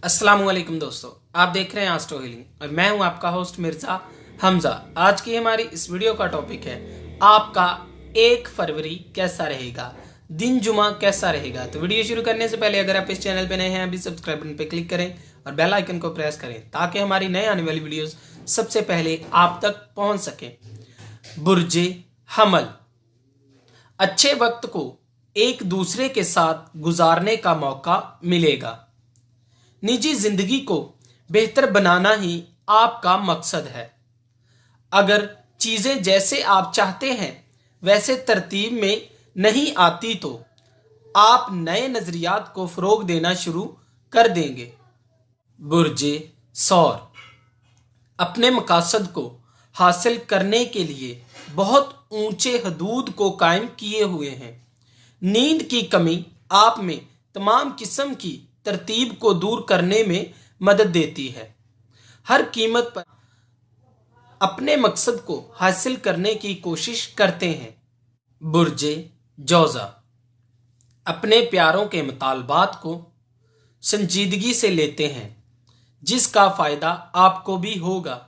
अस्सलाम वालेकुम दोस्तों, आप देख रहे हैं एस्ट्रो हीलिंग और मैं हूं आपका होस्ट मिर्जा हमजा। आज की हमारी इस वीडियो का टॉपिक है आपका 1 फरवरी कैसा रहेगा, दिन जुमा कैसा रहेगा। तो वीडियो शुरू करने से पहले अगर आप इस चैनल पे नए हैं अभी सब्सक्राइब बटन पे क्लिक करें और बेल आइकन को प्रेस करें ताकि हमारी नए आने वाली वीडियोस सबसे पहले आप तक पहुंच सके। बुर्जे हमल, अच्छे वक्त को एक दूसरे के साथ गुजारने का मौका मिलेगा। निजी जिंदगी को बेहतर बनाना ही आपका मकसद है। अगर चीजें जैसे आप चाहते हैं वैसे तरतीब में नहीं आती तो आप नए नजरियात को फरोग देना शुरू कर देंगे। बुर्जे सौर, अपने मकसद को हासिल करने के लिए बहुत ऊंचे हदूद को कायम किए हुए हैं। नींद की कमी आप में तमाम किस्म की तरतीब को दूर करने में मदद देती है। हर कीमत पर अपने मकसद को हासिल करने की कोशिश करते हैं। बुर्जे जौजा, अपने प्यारों के मुतालबात को संजीदगी से लेते हैं जिसका फायदा आपको भी होगा।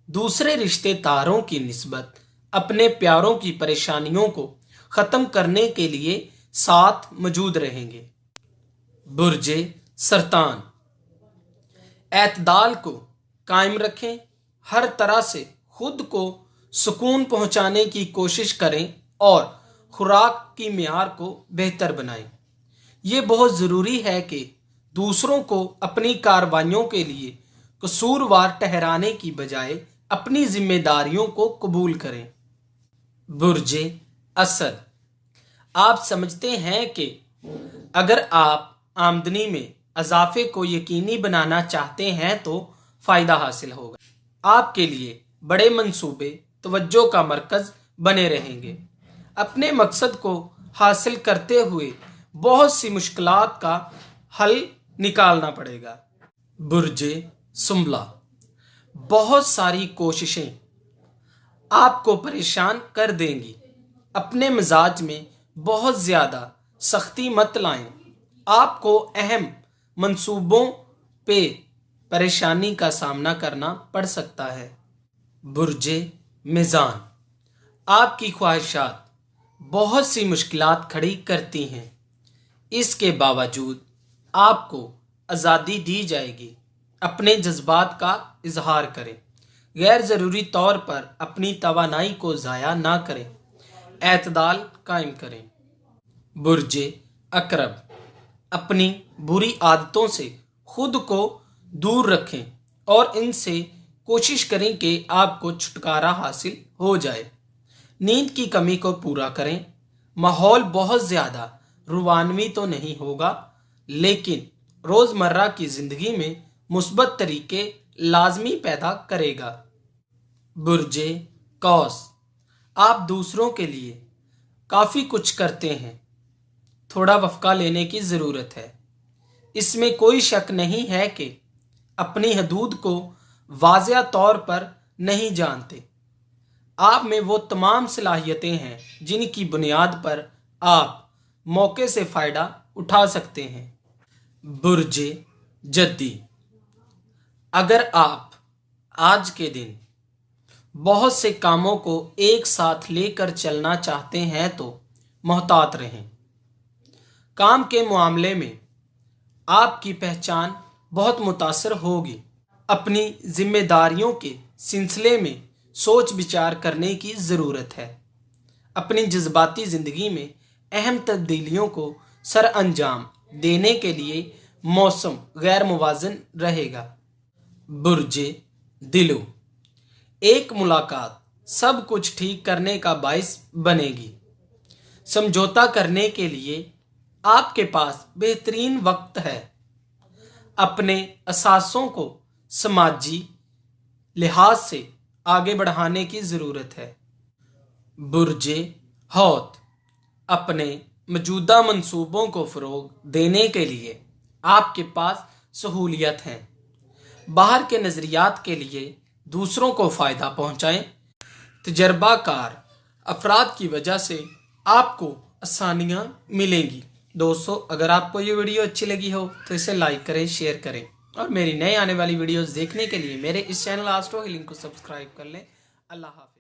दूसरे रिश्तेदारों की निस्बत अपने प्यारों की परेशानियों को खत्म करने के लिए साथ मौजूद रहेंगे। बुर्जे सरतान, एतदाल को कायम रखें, हर तरह से खुद को सुकून पहुंचाने की कोशिश करें और खुराक की मियार को बेहतर बनाएं। ये बहुत ज़रूरी है कि दूसरों को अपनी कार्रवाइयों के लिए कसूरवार ठहराने की बजाय अपनी जिम्मेदारियों को कबूल करें। बुर्जे असद, आप समझते हैं कि अगर आप आमदनी में इजाफे को यकीनी बनाना चाहते हैं तो फ़ायदा हासिल होगा। आपके लिए बड़े मंसूबे तवज्जो का मरकज़ बने रहेंगे। अपने मकसद को हासिल करते हुए बहुत सी मुश्किलात का हल निकालना पड़ेगा। बुर्जे सुम्बला, बहुत सारी कोशिशें आपको परेशान कर देंगी। अपने मिजाज में बहुत ज़्यादा सख्ती मत लाएं। आपको अहम मंसूबों पे परेशानी का सामना करना पड़ सकता है। बुर्जे मीज़ान, आपकी ख्वाहिशात बहुत सी मुश्किलात खड़ी करती हैं। इसके बावजूद आपको आज़ादी दी जाएगी। अपने जज्बात का इजहार करें, गैर ज़रूरी तौर पर अपनी तवानाई को ज़ाया ना करें, एतदाल कायम करें। बुर्जे अकरब, अपनी बुरी आदतों से खुद को दूर रखें और इनसे कोशिश करें कि आपको छुटकारा हासिल हो जाए। नींद की कमी को पूरा करें। माहौल बहुत ज़्यादा रुवानवी तो नहीं होगा लेकिन रोज़मर्रा की ज़िंदगी में मुस्बत तरीके लाजमी पैदा करेगा। बुर्जे कौस, आप दूसरों के लिए काफ़ी कुछ करते हैं, थोड़ा वफ़ा लेने की ज़रूरत है। इसमें कोई शक नहीं है कि अपनी हदूद को वाज़िया तौर पर नहीं जानते। आप में वो तमाम सलाहियतें हैं जिनकी बुनियाद पर आप मौके से फ़ायदा उठा सकते हैं। बुर्जे जद्दी, अगर आप आज के दिन बहुत से कामों को एक साथ लेकर चलना चाहते हैं तो मोहतात रहें। काम के मामले में आपकी पहचान बहुत मुतासर होगी। अपनी जिम्मेदारियों के सिलसिले में सोच विचार करने की ज़रूरत है। अपनी जज्बाती ज़िंदगी में अहम तब्दीलियों को सर अंजाम देने के लिए मौसम गैर मुवाज़न रहेगा। बुर्जे दिलो, एक मुलाकात सब कुछ ठीक करने का बाइस बनेगी। समझौता करने के लिए आपके पास बेहतरीन वक्त है। अपने असासों को समाजी लिहाज से आगे बढ़ाने की ज़रूरत है। बुर्जे हौत, अपने मौजूदा मंसूबों को फ़रोग देने के लिए आपके पास सहूलियत हैं। बाहर के नज़रियात के लिए दूसरों को फ़ायदा पहुँचाएँ। तजर्बाकार अफराद की वजह से आपको आसानियाँ मिलेंगी। दोस्तों, अगर आपको ये वीडियो अच्छी लगी हो तो इसे लाइक करें, शेयर करें और मेरी नई आने वाली वीडियोस देखने के लिए मेरे इस चैनल एस्ट्रो हीलिंग को सब्सक्राइब कर लें। अल्लाह हाफिज़।